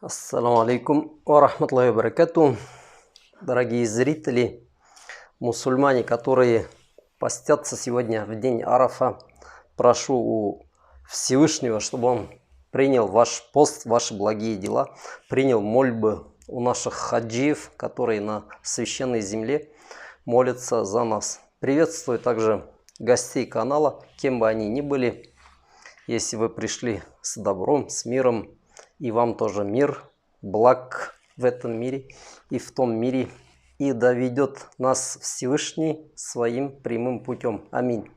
Ассаламу алейкум ва рахматуллахи ва баракату. Дорогие зрители, мусульмане, которые постятся сегодня в день Арафа, прошу у Всевышнего, чтобы он принял ваш пост, ваши благие дела, принял мольбы у наших хаджиев, которые на священной земле молятся за нас. Приветствую также гостей канала, кем бы они ни были. Если вы пришли с добром, с миром, и вам тоже мир, благ в этом мире и в том мире, и доведет нас Всевышний своим прямым путем. Аминь.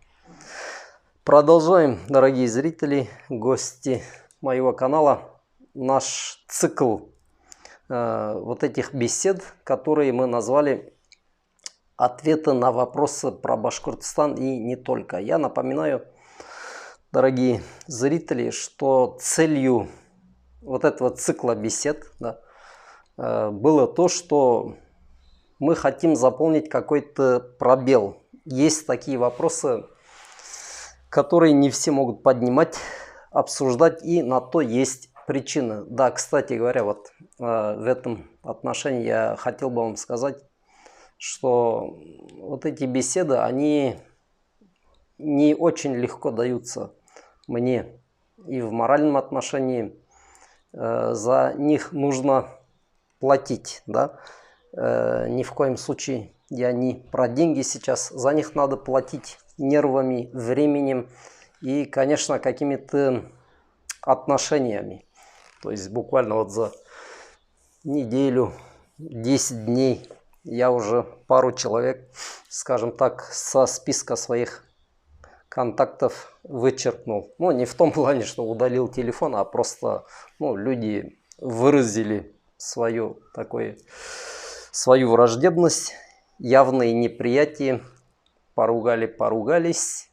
Продолжаем, дорогие зрители, гости моего канала, наш цикл вот этих бесед, которые мы назвали «Ответы на вопросы про Башкортостан и не только». Я напоминаю, дорогие зрители, что целью вот этого цикла бесед было то, что мы хотим заполнить какой-то пробел. Есть такие вопросы, которые не все могут поднимать, обсуждать, и на то есть причины. Да, кстати говоря, вот в этом отношении я хотел бы вам сказать, что вот эти беседы, они не очень легко даются мне и в моральном отношении. За них нужно платить, да. Ни в коем случае я не про деньги сейчас. За них надо платить нервами, временем и, конечно, какими-то отношениями. То есть буквально вот за неделю, 10 дней я уже пару человек, скажем так, со списка своих контактов вычеркнул. Ну, не в том плане, что удалил телефон, а просто люди выразили свою враждебность, явное неприятие, поругались.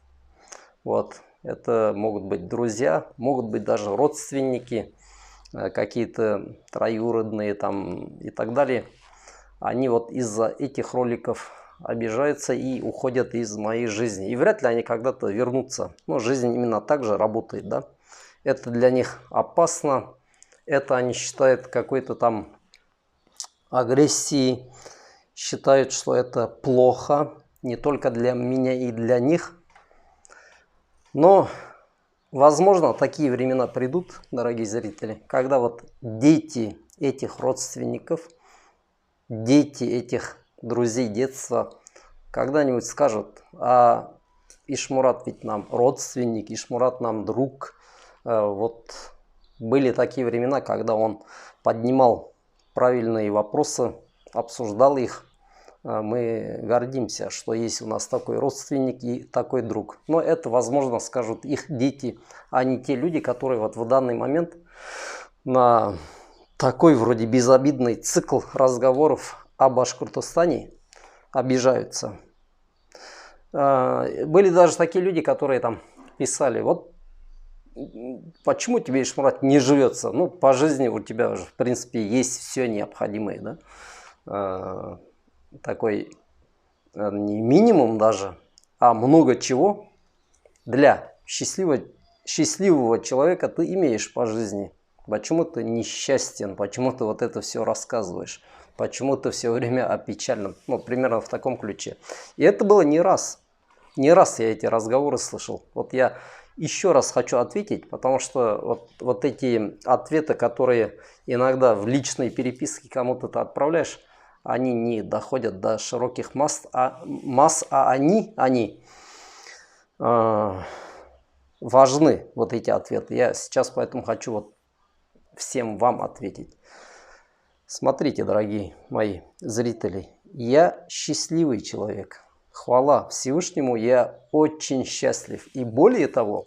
Вот. Это могут быть друзья, могут быть даже родственники, какие-то троюродные там и так далее. Они вот из-за этих роликов обижаются и уходят из моей жизни. И вряд ли они когда-то вернутся. Но жизнь именно так же работает, да. Это для них опасно. Это они считают какой-то там агрессией. Считают, что это плохо. Не только для меня и для них. Но, возможно, такие времена придут, дорогие зрители, когда вот дети этих родственников, дети этих друзей детства когда-нибудь скажут: а Ишмурат ведь нам родственник, Ишмурат нам друг. Вот были такие времена, когда он поднимал правильные вопросы, обсуждал их. Мы гордимся, что есть у нас такой родственник и такой друг. Но это, возможно, скажут их дети, а не те люди, которые вот в данный момент на такой вроде безобидный цикл разговоров о Башкортостане обижаются. Были даже такие люди, которые там писали: вот почему тебе, Ишмурат, не живется? Ну, по жизни у тебя уже, в принципе, есть все необходимое, да? Такой не минимум даже, а много чего для счастливого человека ты имеешь по жизни. Почему ты несчастен? Почему ты вот это все рассказываешь? Почему ты все время о печальном? Ну, примерно в таком ключе. И это было не раз. Не раз я эти разговоры слышал. Вот я еще раз хочу ответить, потому что вот эти ответы, которые иногда в личной переписке кому-то ты отправляешь, они не доходят до широких масс, а они важны, вот эти ответы. Я сейчас поэтому хочу вот всем вам ответить. Смотрите, дорогие мои зрители, я счастливый человек. Хвала Всевышнему, я очень счастлив. И более того,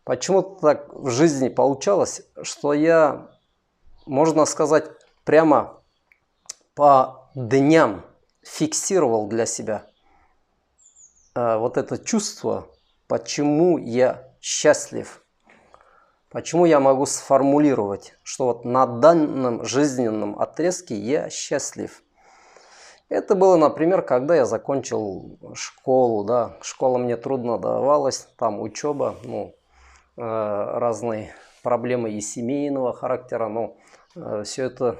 почему-то так в жизни получалось, что я, можно сказать, прямо по дням фиксировал для себя вот это чувство, почему я счастлив. Почему я могу сформулировать, что вот на данном жизненном отрезке я счастлив. Это было, например, когда я закончил школу, да. Школа мне трудно давалась, там учеба, разные проблемы и семейного характера, но все это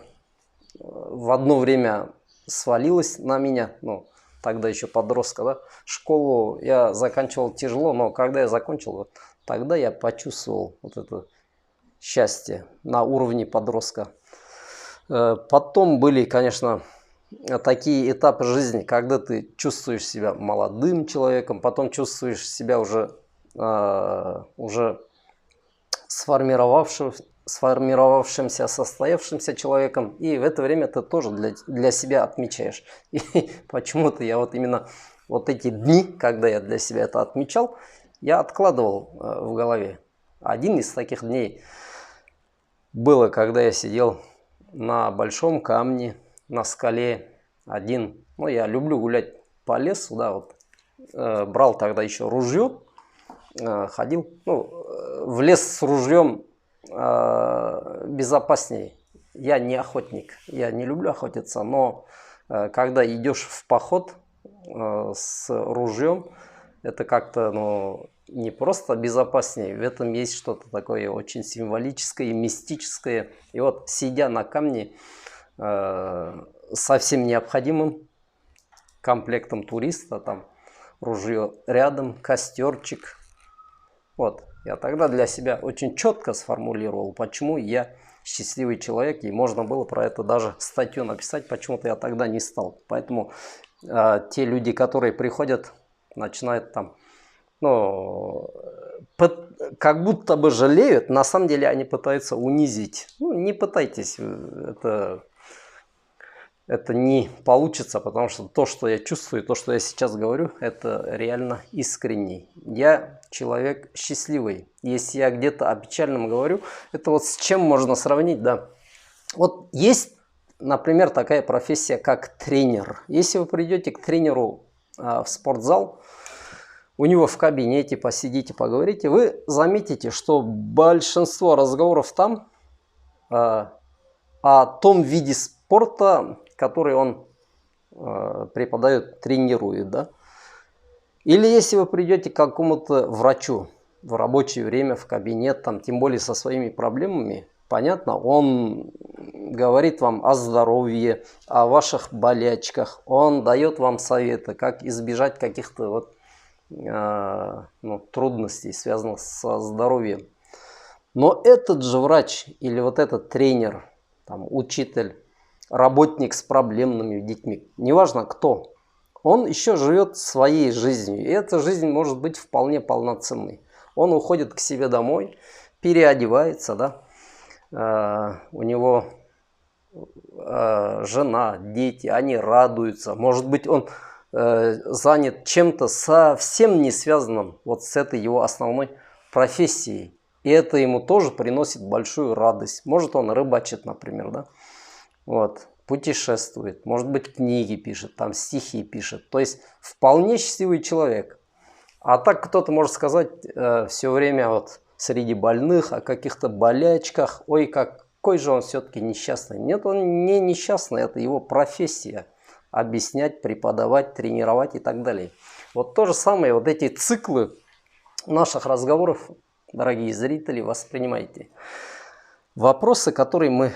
в одно время свалилось на меня, ну, тогда еще подростка, да. Школу я заканчивал тяжело, но когда я закончил, вот, тогда я почувствовал вот это счастье на уровне подростка. Потом были, конечно, такие этапы жизни, когда ты чувствуешь себя молодым человеком, потом чувствуешь себя уже сформировавшимся, состоявшимся человеком, и в это время ты тоже для себя отмечаешь. И почему-то я вот именно вот эти дни, когда я для себя это отмечал, я откладывал в голове. Один из таких дней было, когда я сидел на большом камне, на скале один. Ну, я люблю гулять по лесу, да, вот. Брал тогда еще ружье, ходил. Ну, в лес с ружьем безопаснее. Я не охотник, я не люблю охотиться, но когда идешь в поход с ружьем, это как-то, ну, не просто безопаснее, в этом есть что-то такое очень символическое и мистическое. И вот, сидя на камне, со всем необходимым комплектом туриста, там ружье рядом, костерчик. Вот, я тогда для себя очень четко сформулировал, почему я счастливый человек, и можно было про это даже статью написать, почему-то я тогда не стал. Поэтому те люди, которые приходят, начинают там, ну, как будто бы жалеют, на самом деле они пытаются унизить. Ну, не пытайтесь, это не получится, потому что то, что я чувствую, то, что я сейчас говорю, это реально искренний. Я человек счастливый. Если я где-то о печальном говорю, это вот с чем можно сравнить, да. Вот есть, например, такая профессия, как тренер. Если вы придете к тренеру в спортзал, у него в кабинете посидите, поговорите, вы заметите, что большинство разговоров там о том виде спорта, который он преподает, тренирует, да. Или если вы придете к какому-то врачу в рабочее время, в кабинет, там, тем более со своими проблемами, понятно, он говорит вам о здоровье, о ваших болячках, он дает вам советы, как избежать каких-то вот, трудностей, связанных со здоровьем. Но этот же врач или вот этот тренер, там, учитель, работник с проблемными детьми, неважно кто, он еще живет своей жизнью. И эта жизнь может быть вполне полноценной. Он уходит к себе домой, переодевается, да, у него жена, дети, они радуются. Может быть, он занят чем-то совсем не связанным вот с этой его основной профессией. И это ему тоже приносит большую радость. Может, он рыбачит, например, да? Вот, путешествует, может быть, книги пишет, там стихи пишет. То есть вполне счастливый человек. А так кто-то может сказать все время вот среди больных о каких-то болячках. Ой, какой же он все-таки несчастный. Нет, он не несчастный, это его профессия. Объяснять, преподавать, тренировать и так далее. Вот то же самое, вот эти циклы наших разговоров, дорогие зрители, воспринимайте. Вопросы, которые мы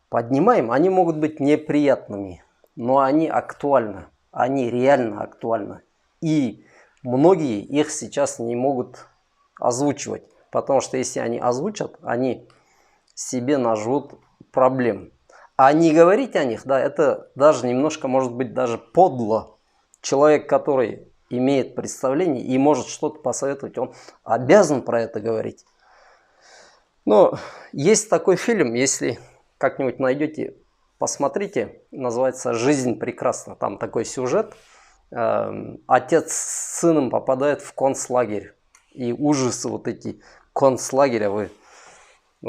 поднимаем, они могут быть неприятными, но они актуальны, они реально актуальны. И многие их сейчас не могут озвучивать, потому что если они озвучат, они себе нажмут проблем. А не говорить о них, да, это даже немножко может быть даже подло. Человек, который имеет представление и может что-то посоветовать, он обязан про это говорить. Но есть такой фильм, если как-нибудь найдете, посмотрите, называется «Жизнь прекрасна». Там такой сюжет. Отец с сыном попадает в концлагерь. И ужасы вот эти концлагеря, вы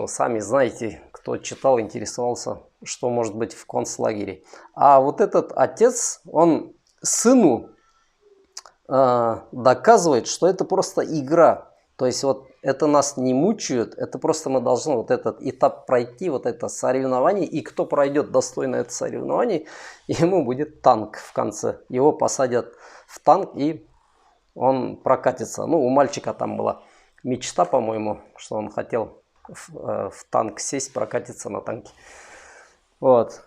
сами знаете, кто читал, интересовался, что может быть в концлагере. А вот этот отец, он сыну доказывает, что это просто игра. То есть вот это нас не мучают, это просто мы должны вот этот этап пройти, вот это соревнование. И кто пройдет достойно это соревнование, ему будет танк в конце. Его посадят в танк и он прокатится. Ну, у мальчика там была мечта, по-моему, что он хотел в танк сесть, прокатиться на танке. Вот.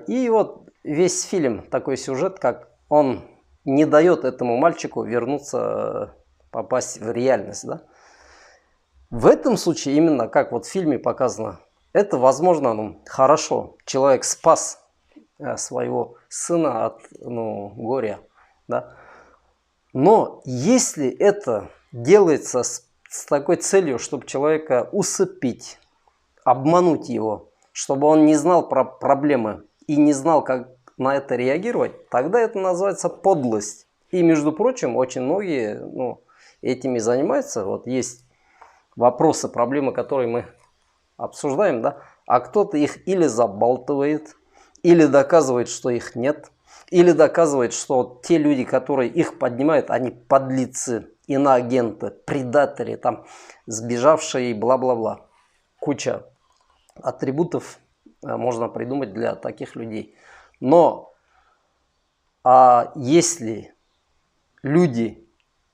И вот весь фильм, такой сюжет, как он не дает этому мальчику вернуться, попасть в реальность. Да? В этом случае, именно как вот в фильме показано, это возможно, ну, хорошо. Человек спас своего сына от горя. Да? Но если это делается с такой целью, чтобы человека усыпить, обмануть его, чтобы он не знал про проблемы и не знал, как на это реагировать, тогда это называется подлость. И, между прочим, очень многие этими занимаются. Вот есть вопросы, проблемы, которые мы обсуждаем, да? А кто-то их или забалтывает, или доказывает, что их нет, или доказывает, что те люди, которые их поднимают, они подлецы, иноагенты, предаторы, там, сбежавшие и бла-бла-бла. Куча атрибутов можно придумать для таких людей. Но если люди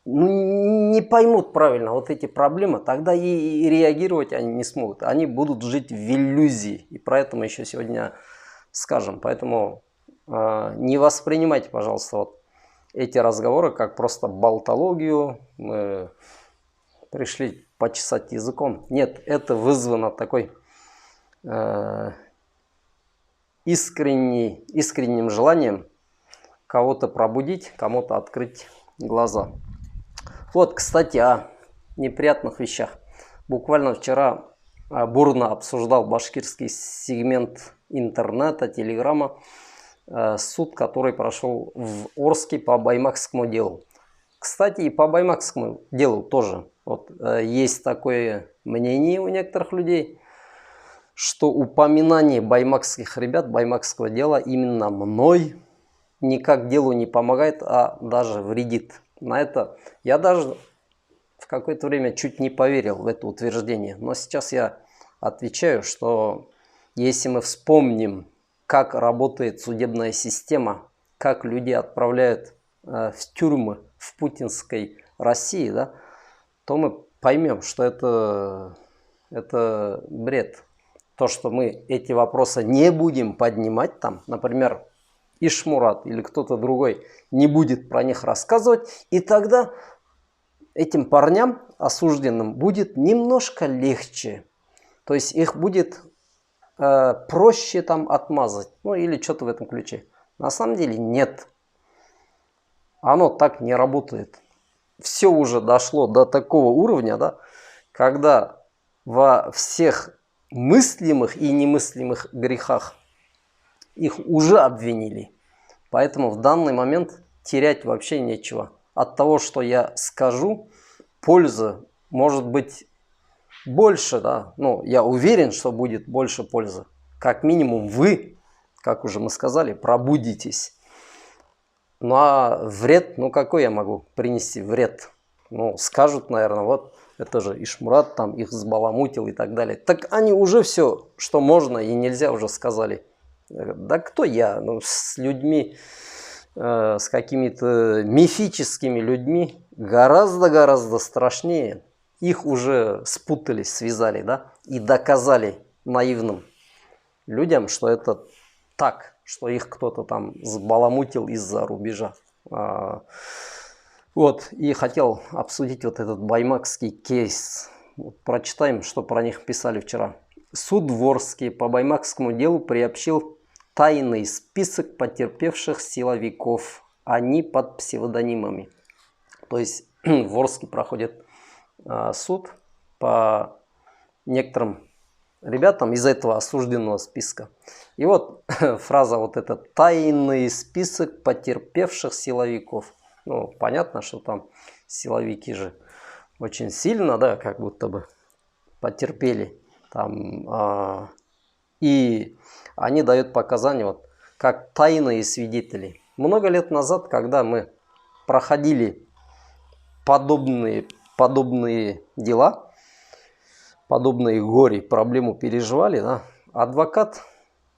не поймут правильно вот эти проблемы, тогда и реагировать они не смогут. Они будут жить в иллюзии. И про это мы еще сегодня скажем. Поэтому не воспринимайте, пожалуйста, вот эти разговоры как просто болтологию. Мы пришли почесать языком. Нет, это вызвано такой искренним желанием кого-то пробудить, кому-то открыть глаза. Вот, кстати, о неприятных вещах. Буквально вчера бурно обсуждал башкирский сегмент интернета, телеграма, суд, который прошел в Орске по баймакскому делу. Кстати, и по баймакскому делу тоже. Вот, есть такое мнение у некоторых людей, что упоминание баймакских ребят, баймакского дела именно мной никак делу не помогает, а даже вредит. На это я даже в какое-то время чуть не поверил в это утверждение. Но сейчас я отвечаю, что если мы вспомним, как работает судебная система, как люди отправляют в тюрьмы в путинской России, да, то мы поймем, что это бред. То, что мы эти вопросы не будем поднимать там, например, Ишмурат или кто-то другой не будет про них рассказывать, и тогда этим парням, осужденным, будет немножко легче. То есть их будет проще там отмазать, или что-то в этом ключе. На самом деле нет. Оно так не работает. Все уже дошло до такого уровня, да, когда во всех мыслимых и немыслимых грехах их уже обвинили. Поэтому в данный момент терять вообще нечего. От того, что я скажу, польза может быть больше, да. Я уверен, что будет больше пользы. Как минимум вы, как уже мы сказали, пробудитесь. А вред, какой я могу принести вред? Скажут, наверное, вот это же Ишмурат там их взбаламутил и так далее. Так они уже все, что можно и нельзя, уже сказали. Да кто я? С людьми, с какими-то мифическими людьми гораздо страшнее. Их уже спутали, связали, да, и доказали наивным людям, что это так, что их кто-то там взбаламутил из-за рубежа. Вот, и хотел обсудить вот этот баймакский кейс. Вот, прочитаем, что про них писали вчера. Суд в Орске по баймакскому делу приобщил тайный список потерпевших силовиков. Они под псевдонимами. То есть в Орске проходит суд по некоторым ребятам из этого осужденного списка. И вот фраза вот эта: тайный список потерпевших силовиков. Понятно, что там силовики же очень сильно, да, как будто бы потерпели там. И они дают показания вот как тайные свидетели. Много лет назад, когда мы проходили подобные дела, подобные горе, проблему переживали, да,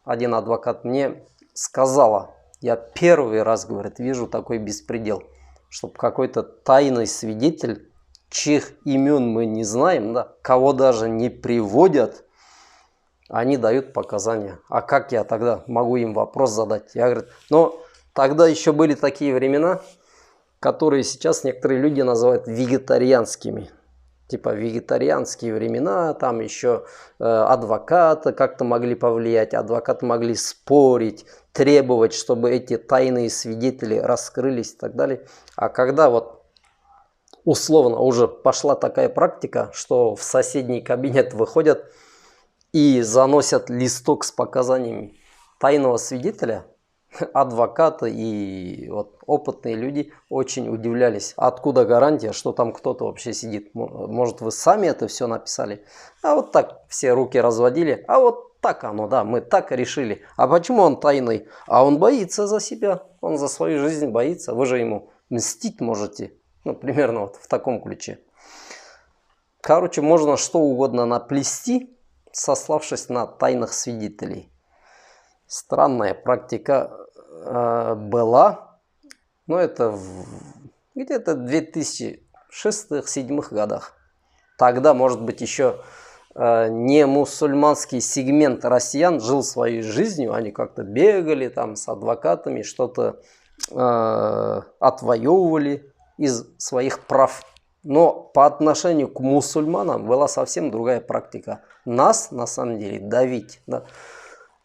один адвокат мне сказала: я первый раз, говорит, вижу такой беспредел, чтобы какой-то тайный свидетель чьих имен мы не знаем, да, кого даже не приводят, они дают показания. А как я тогда могу им вопрос задать? Я говорю, но тогда еще были такие времена, которые сейчас некоторые люди называют вегетарианскими. Типа вегетарианские времена, там еще адвокаты как-то могли повлиять, адвокаты могли спорить, требовать, чтобы эти тайные свидетели раскрылись и так далее. А когда вот условно уже пошла такая практика, что в соседний кабинет выходят и заносят листок с показаниями тайного свидетеля, адвокаты и вот опытные люди очень удивлялись. Откуда гарантия, что там кто-то вообще сидит? Может, вы сами это все написали? А вот так все руки разводили. А вот так оно, да, мы так решили. А почему он тайный? А он боится за себя. Он за свою жизнь боится. Вы же ему мстить можете. Ну, примерно вот в таком ключе. Короче, можно что угодно наплести, сославшись на тайных свидетелей. Странная практика была, но это где-то в 2006-2007 годах. Тогда, может быть, еще не мусульманский сегмент россиян жил своей жизнью, они как-то бегали там с адвокатами, что-то отвоевывали из своих прав. Но по отношению к мусульманам была совсем другая практика. Нас, на самом деле, давить, да,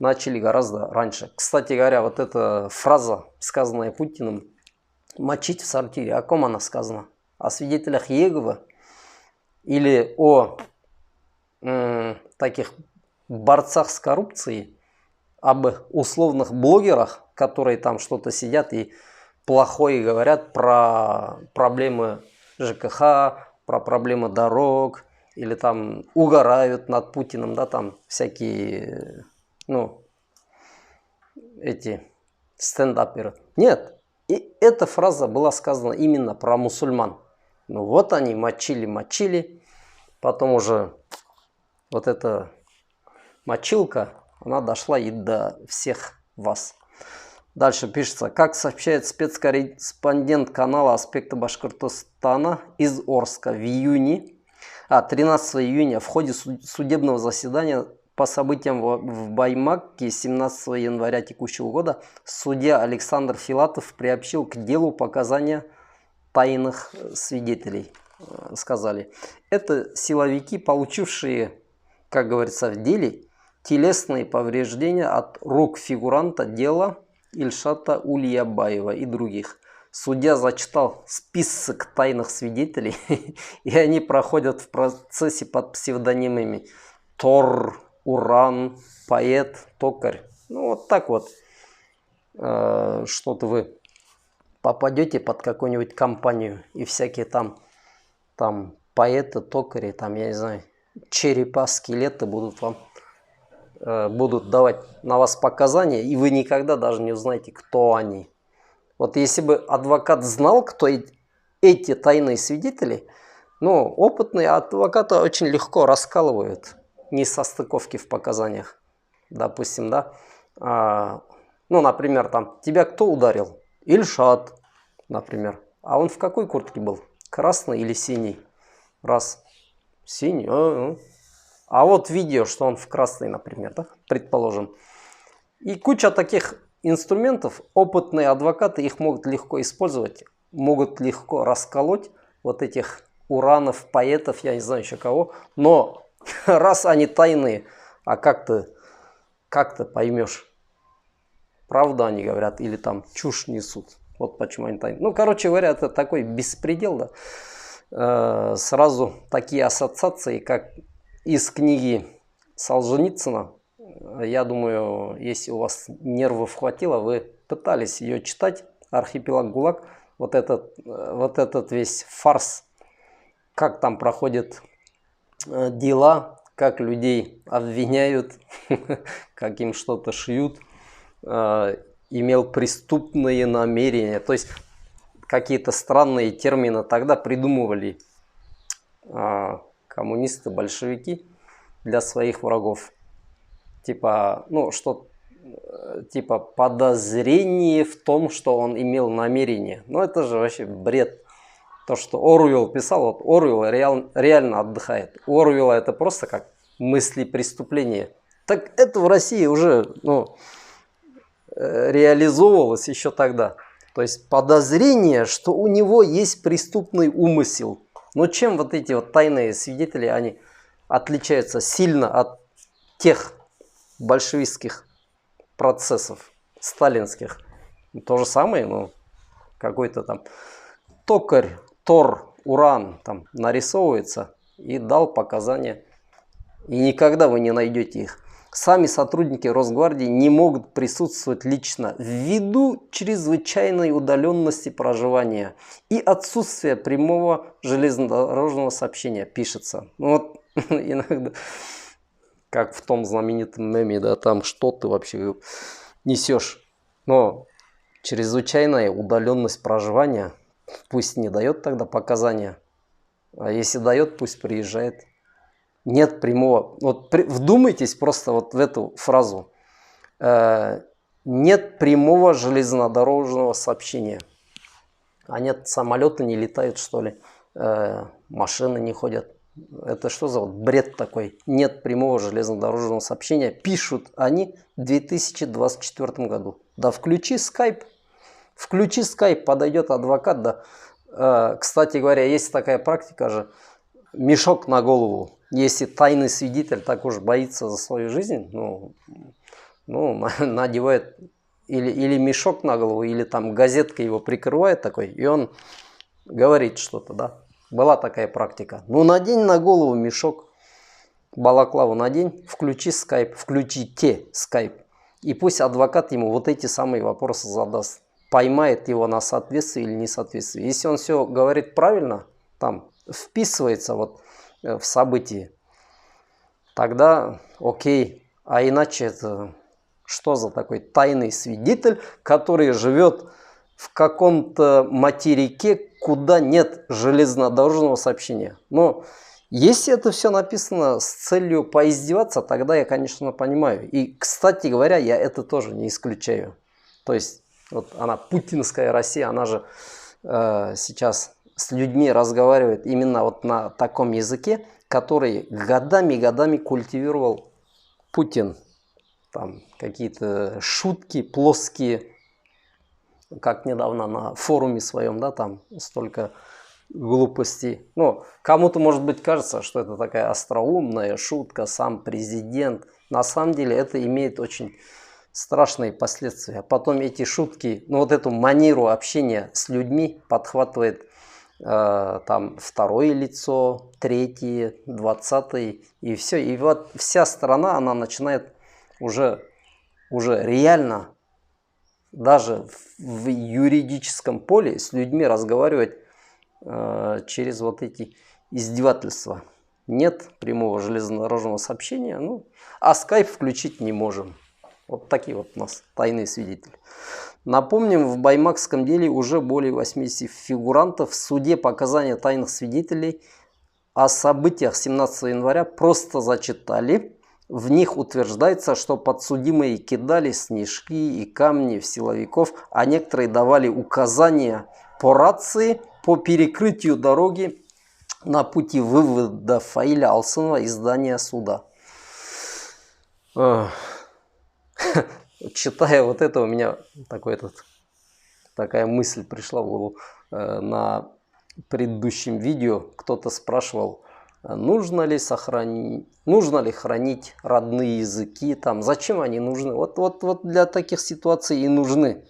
начали гораздо раньше. Кстати говоря, вот эта фраза, сказанная Путиным, мочить в сортире, о ком она сказана? О свидетелях Иеговы? Или о таких борцах с коррупцией? Об условных блогерах, которые там что-то сидят и плохое говорят про проблемы ЖКХ, про проблемы дорог, или там угорают над Путиным, да, там всякие... Ну, эти стендаперы. Нет, и эта фраза была сказана именно про мусульман. Ну вот они мочили, потом уже вот эта мочилка, она дошла и до всех вас. Дальше пишется, как сообщает спецкорреспондент канала «Аспекты Башкортостана» из Орска в 13 июня в ходе судебного заседания по событиям в Баймаке 17 января текущего года судья Александр Филатов приобщил к делу показания тайных свидетелей. Сказали, это силовики, получившие, как говорится в деле, телесные повреждения от рук фигуранта дела Ильшата Ульябаева и других. Судья зачитал список тайных свидетелей, и они проходят в процессе под псевдонимами Тор, Уран, поэт, токарь. Ну вот так вот. Что-то вы попадете под какую-нибудь компанию, и всякие там поэты, токари, там, я не знаю, черепа, скелеты будут давать на вас показания, и вы никогда даже не узнаете, кто они. Вот если бы адвокат знал, кто эти тайные свидетели, ну, опытные адвокаты очень легко раскалывают несостыковки в показаниях. Допустим, да. Ну, например, там, тебя кто ударил? Ильшат, например. А он в какой куртке был? Красный или синий? Раз. Синий. А вот видео, что он в красной, например, да? Предположим. И куча таких инструментов, опытные адвокаты их могут легко использовать, могут легко расколоть вот этих уранов, поэтов, я не знаю еще кого. Но раз они тайные, а как ты поймешь, правду они говорят или там чушь несут. Вот почему они тайные. Ну, короче говоря, это такой беспредел, да. Сразу такие ассоциации, как из книги Солженицына. Я думаю, если у вас нервов хватило, вы пытались ее читать, «Архипелаг ГУЛАГ», вот этот весь фарс, как там проходят дела, как людей обвиняют, как им что-то шьют, имел преступные намерения. То есть какие-то странные термины тогда придумывали коммунисты, большевики для своих врагов. Типа, ну, типа подозрение в том, что он имел намерение. Ну, это же вообще бред. То, что Оруэлл писал, вот Оруэлл реально отдыхает. У Оруэлла это просто как мысли преступления. Так это в России уже реализовывалось еще тогда. То есть подозрение, что у него есть преступный умысел. Но чем вот эти вот тайные свидетели, они отличаются сильно от тех большевистских процессов, сталинских? То же самое, какой-то там токарь, тор, уран там нарисовывается и дал показания. И никогда вы не найдете их. Сами сотрудники Росгвардии не могут присутствовать лично ввиду чрезвычайной удаленности проживания и отсутствия прямого железнодорожного сообщения, пишется. Вот иногда, как в том знаменитом меме, да, там что ты вообще несешь. Но чрезвычайная удаленность проживания пусть не дает тогда показания, а если дает, пусть приезжает. Нет прямого. Вот вдумайтесь просто вот в эту фразу. Нет прямого железнодорожного сообщения. А нет, самолеты не летают, что ли? Машины не ходят. Это что за бред такой? Нет прямого железнодорожного сообщения. Пишут они в 2024 году. Да включи скайп. Включи скайп, подойдет адвокат. Да. Кстати говоря, есть такая практика же. Мешок на голову. Если тайный свидетель так уж боится за свою жизнь, надевает или мешок на голову, или там газетка его прикрывает такой, и он говорит что-то, да. Была такая практика. Надень на голову мешок, балаклаву надень, включи скайп, включите скайп. И пусть адвокат ему вот эти самые вопросы задаст. Поймает его на соответствие или несоответствие. Если он все говорит правильно, там вписывается вот в события, тогда окей. А иначе это что за такой тайный свидетель, который живет в каком-то материке, куда нет железнодорожного сообщения? Но если это все написано с целью поиздеваться, тогда я, конечно, понимаю. И, кстати говоря, я это тоже не исключаю. То есть вот она, путинская Россия, она же сейчас с людьми разговаривает именно вот на таком языке, который годами культивировал Путин. Там какие-то шутки плоские, как недавно на форуме своем, да, там столько глупостей. Кому-то, может быть, кажется, что это такая остроумная шутка, сам президент. На самом деле это имеет очень страшные последствия. А потом эти шутки, вот эту манеру общения с людьми подхватывает там второе лицо, третье, 20-е, и все. И вот вся страна, она начинает уже реально даже в юридическом поле с людьми разговаривать через вот эти издевательства. Нет прямого железнодорожного сообщения, а скайп включить не можем. Вот такие вот у нас тайные свидетели. Напомним, в баймакском деле уже более 80 фигурантов в суде показания тайных свидетелей о событиях 17 января просто зачитали. В них утверждается, что подсудимые кидали снежки и камни в силовиков, а некоторые давали указания по рации по перекрытию дороги на пути вывода Фаиля Алсынова из здания суда. Читая вот это, у меня такая мысль пришла в голову. На предыдущем видео кто-то спрашивал, нужно ли хранить родные языки, зачем они нужны. Вот для таких ситуаций и нужны.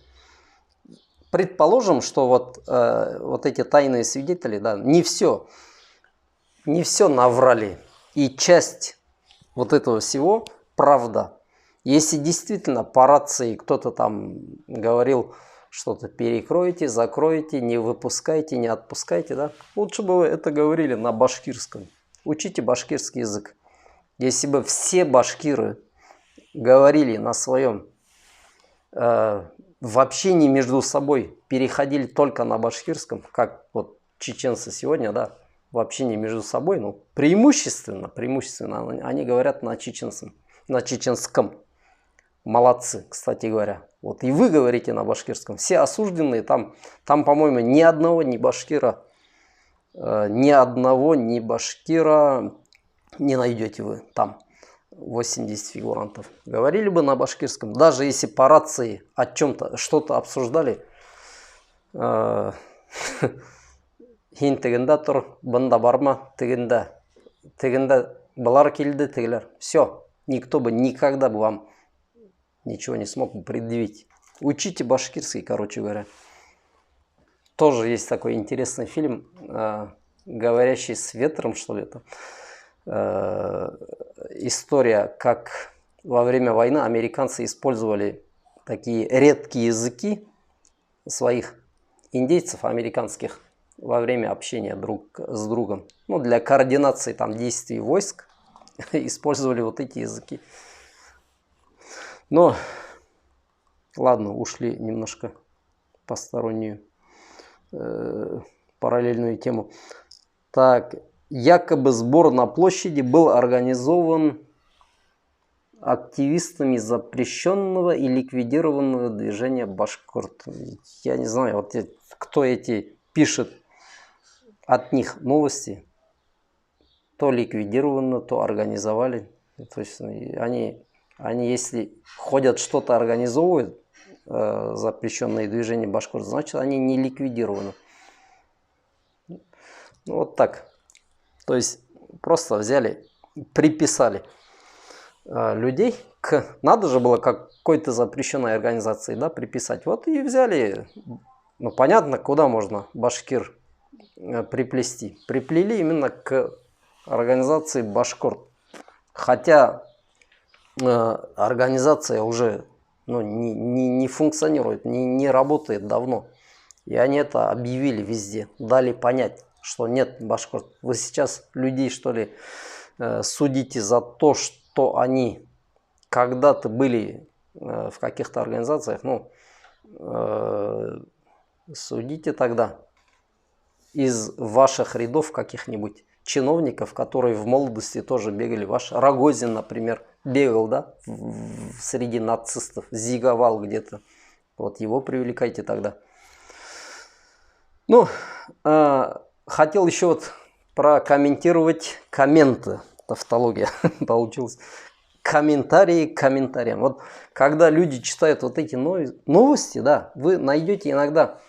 Предположим, что вот эти тайные свидетели, да, не все наврали. И часть вот этого всего правда. Если действительно по рации кто-то там говорил что-то, перекройте, закройте, не выпускайте, не отпускайте, да, лучше бы вы это говорили на башкирском. Учите башкирский язык. Если бы все башкиры говорили на своем в общении между собой, переходили только на башкирском, как вот чеченцы сегодня, да, в общении между собой, преимущественно они говорят на чеченском. Молодцы, кстати говоря. Вот и вы говорите на башкирском. Все осужденные, там по-моему, ни одного не башкира Ни одного, ни башкира не найдете вы там. 80 фигурантов. Говорили бы на башкирском. Даже если по рации о чем-то, что-то обсуждали. Хин тегенда тур, бында барма, тегенда балар келді, тегелер. Все. Никто бы никогда бы вам ничего не смог предъявить. Учите башкирский, короче говоря. Тоже есть такой интересный фильм, «Говорящий с ветром», что ли это. История, как во время войны американцы использовали такие редкие языки своих индейцев американских во время общения друг с другом. Ну, для координации там действий войск использовали вот эти языки. Но, ладно, ушли немножко в постороннюю параллельную тему. Так, якобы сбор на площади был организован активистами запрещенного и ликвидированного движения башкорт. Я не знаю, вот кто эти пишет от них новости. То ликвидировано, то организовали. То есть они если ходят что-то организовывают, запрещенные движения башкорт, значит они не ликвидированы. Вот так. То есть просто взяли, приписали людей к... Надо же было какой-то запрещенной организации, да, приписать. Вот и взяли, ну понятно, куда можно башкир приплести. Приплели именно к организации башкорт. Хотя организация уже не функционирует, не работает давно. И они это объявили везде, дали понять, что нет башкорт. Вы сейчас людей, что ли, судите за то, что они когда-то были в каких-то организациях? Ну, судите тогда из ваших рядов каких-нибудь чиновников, которые в молодости тоже бегали. Ваш Рогозин, например, бегал, да, среди нацистов, зиговал где-то. Вот его привлекайте тогда. Ну, хотел еще вот прокомментировать комменты. Тавтология получилась. Комментарии к комментариям. Вот когда люди читают вот эти новости, да, вы найдете иногда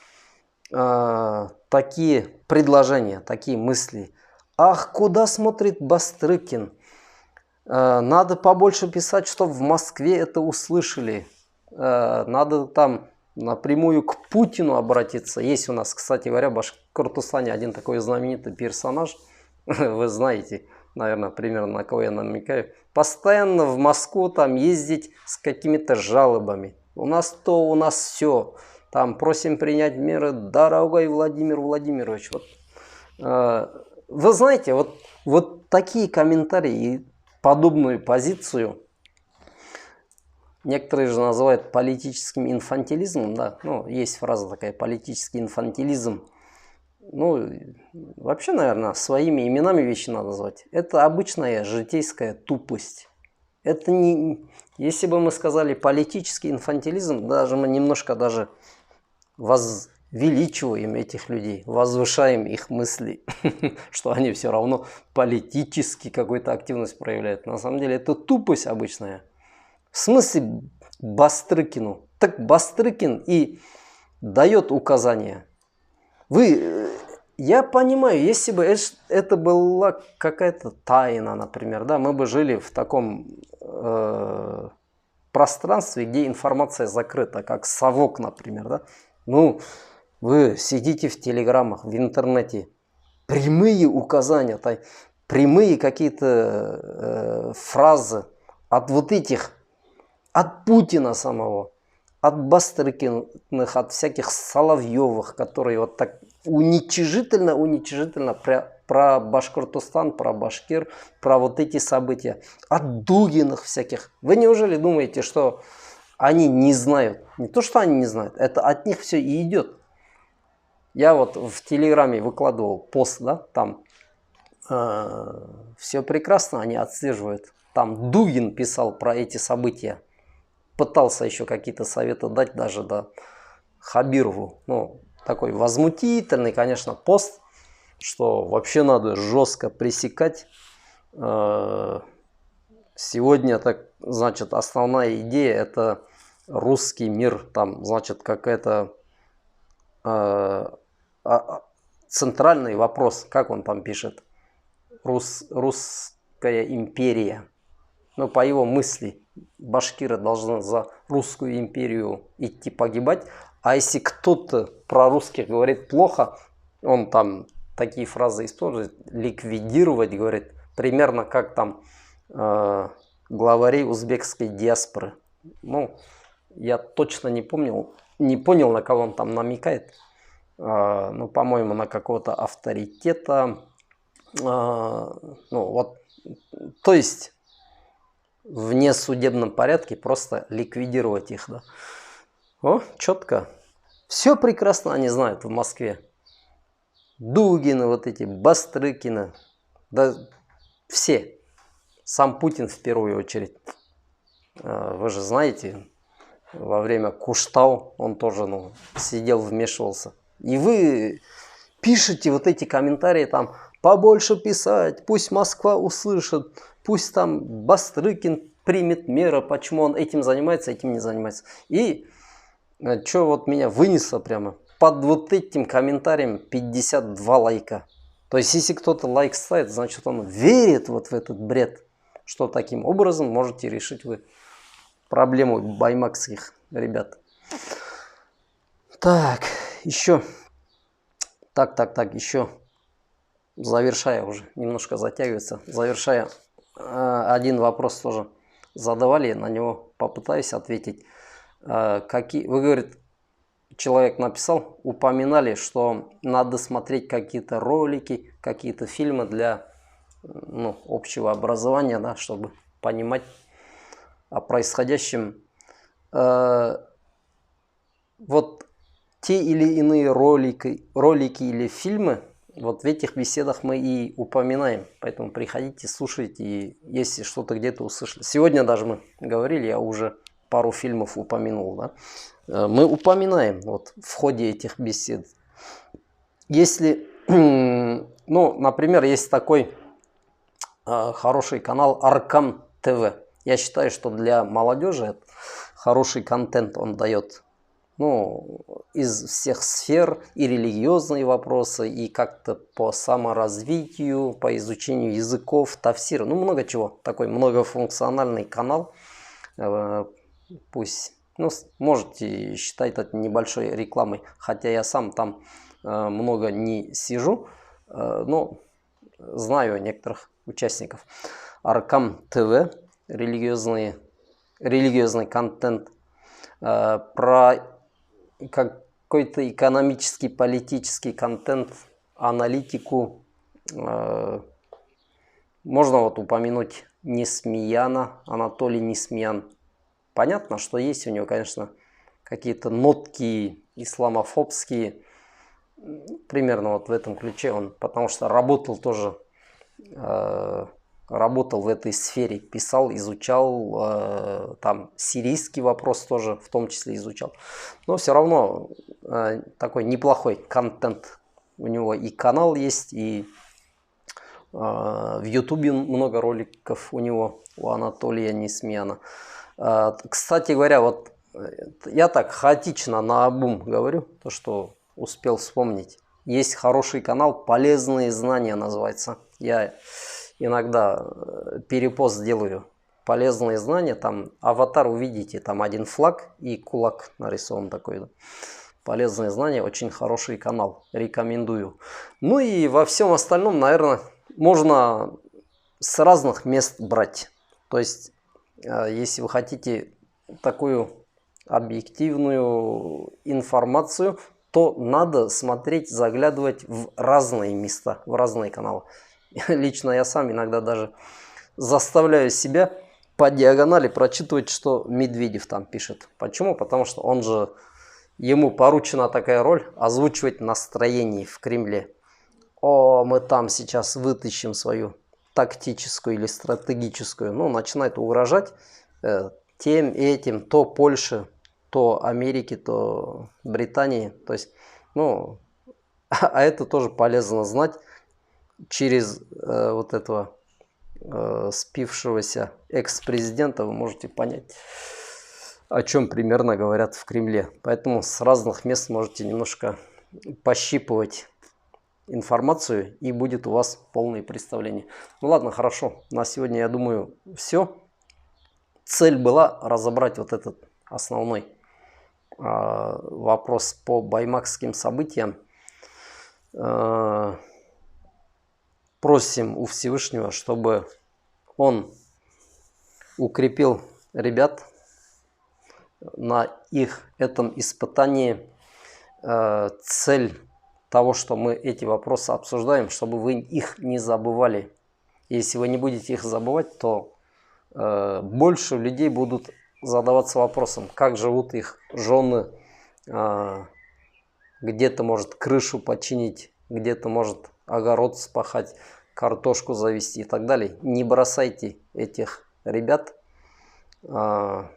такие предложения, такие мысли. Ах, куда смотрит Бастрыкин? Надо побольше писать, чтобы в Москве это услышали. Надо там напрямую к Путину обратиться. Есть у нас, кстати говоря, в Башкортостане один такой знаменитый персонаж. Вы знаете, наверное, примерно на кого я намекаю. Постоянно в Москву там ездить с какими-то жалобами. У нас то, у нас все. Там просим принять меры, дорогой Владимир Владимирович. Вот, вы знаете, вот такие комментарии и подобную позицию некоторые же называют политическим инфантилизмом, да, ну, есть фраза такая, политический инфантилизм. Ну, вообще, наверное, своими именами вещи надо назвать. Это обычная житейская тупость. Это не... Если бы мы сказали политический инфантилизм, даже мы немножко даже возвеличиваем этих людей, возвышаем их мысли, что они все равно политически какую-то активность проявляют. На самом деле это тупость обычная. В смысле Бастрыкину? Так Бастрыкин и дает указания. Я понимаю, если бы это была какая-то тайна, например, да, мы бы жили в таком пространстве, где информация закрыта, как совок, например, да. Ну, вы сидите в телеграммах, в интернете, прямые указания, прямые какие-то фразы от вот этих, от Путина самого, от Бастрыкиных, от всяких Соловьевых, которые вот так уничижительно про Башкортостан, про Башкир, про вот эти события. От Дугиных всяких. Вы неужели думаете, что они не знают? Не то, что они не знают, это от них все и идет. Я вот в Телеграме выкладывал пост, да, там все прекрасно, они отслеживают. Там Дугин писал про эти события. Пытался еще какие-то советы дать даже, да, Хабирову. Ну, такой возмутительный, конечно, пост. что вообще надо жестко пресекать. Сегодня, так, значит, основная идея это русский мир, там, значит, какая-то центральный вопрос, как он там пишет, русская империя. Но по его мысли, башкиры должны за русскую империю идти погибать. А если кто-то про русских говорит плохо, он там такие фразы использует, ликвидировать, говорит, примерно как там главари узбекской диаспоры. Ну, я точно не понял, на кого он там намекает. Ну, по-моему, на какого-то авторитета. Ну, вот, то есть в несудебном порядке просто ликвидировать их, да. О, четко. Все прекрасно они знают в Москве. Дугины, вот эти, Бастрыкины, да все. Сам Путин в первую очередь. Вы же знаете, во время Куштау он тоже, ну, сидел, вмешивался. И вы пишете вот эти комментарии там, побольше писать, пусть Москва услышит, пусть там Бастрыкин примет меры, почему он этим занимается, этим не занимается. И что вот меня вынесло прямо, под вот этим комментарием 52 лайка. То есть, если кто-то лайк ставит, значит, он верит вот в этот бред, что таким образом можете решить вы проблему баймакских ребят. Так, еще. Так, еще. Завершая уже, немножко затягивается. Завершая, один вопрос тоже задавали, на него попытаюсь ответить. Вы, говорит, человек написал, упоминали, что надо смотреть какие-то ролики, какие-то фильмы для, ну, общего образования, да, чтобы понимать о происходящем. Вот те или иные ролики или фильмы, вот в этих беседах мы и упоминаем. Поэтому приходите, слушайте, и если что-то где-то услышали. Сегодня даже мы говорили, я уже пару фильмов упомянул, да? Мы упоминаем вот в ходе этих бесед. Если, ну, например, есть такой хороший канал Аркам ТВ. Я считаю, что для молодежи хороший контент он дает. Ну, из всех сфер, и религиозные вопросы, и как-то по саморазвитию, по изучению языков, тафсира, ну, много чего. Такой многофункциональный канал. Пусть, ну, можете считать это небольшой рекламой, хотя я сам там много не сижу, но знаю некоторых участников. Аркам ТВ, религиозный контент, про какой-то экономический, политический контент, аналитику. Можно вот упомянуть Несмеяна, Анатолий Несмеян. Понятно, что есть у него, конечно, какие-то нотки исламофобские. Примерно вот в этом ключе он, потому что работал тоже, работал в этой сфере, писал, изучал, там сирийский вопрос тоже в том числе изучал. Но все равно такой неплохой контент у него, и канал есть, и в Ютубе много роликов у него, у Анатолия Несмеяна. Кстати говоря, вот я так хаотично наобум говорю, то что успел вспомнить. Есть хороший канал «Полезные знания» называется. Я иногда перепост делаю. Полезные знания, там аватар увидите, там один флаг и кулак нарисован такой. Да. Полезные знания, очень хороший канал, рекомендую. Ну и во всем остальном, наверное, можно с разных мест брать. То есть, если вы хотите такую объективную информацию, то надо смотреть, заглядывать в разные места, в разные каналы. Лично я сам иногда даже заставляю себя по диагонали прочитывать, что Медведев там пишет. Почему? Потому что ему поручена такая роль озвучивать настроение в Кремле. О, мы там сейчас вытащим свою тактическую или стратегическую. Ну, начинает угрожать тем, этим, то Польше, то Америке, то Британии. То есть, ну, а это тоже полезно знать, через вот этого спившегося экс-президента вы можете понять, о чем примерно говорят в Кремле. Поэтому с разных мест можете немножко пощипывать информацию, и будет у вас полное представление. Ну ладно, хорошо. На сегодня, я думаю, все. Цель была разобрать вот этот основной вопрос по баймакским событиям. Просим у Всевышнего, чтобы он укрепил ребят на их этом испытании. Цель того, что мы эти вопросы обсуждаем, чтобы вы их не забывали. Если вы не будете их забывать, то больше людей будут задаваться вопросом, как живут их жены, где-то может крышу починить, где-то может огород спахать, картошку завести и так далее. Не бросайте этих ребят. Вот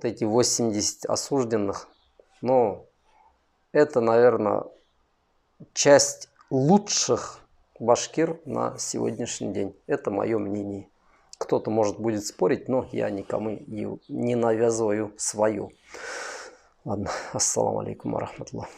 эти 80 осужденных, но это, наверное, часть лучших башкир на сегодняшний день. Это мое мнение. Кто-то, может, будет спорить, но я никому не навязываю свою. Ладно, ассаламу алейкум ва рахматуллах.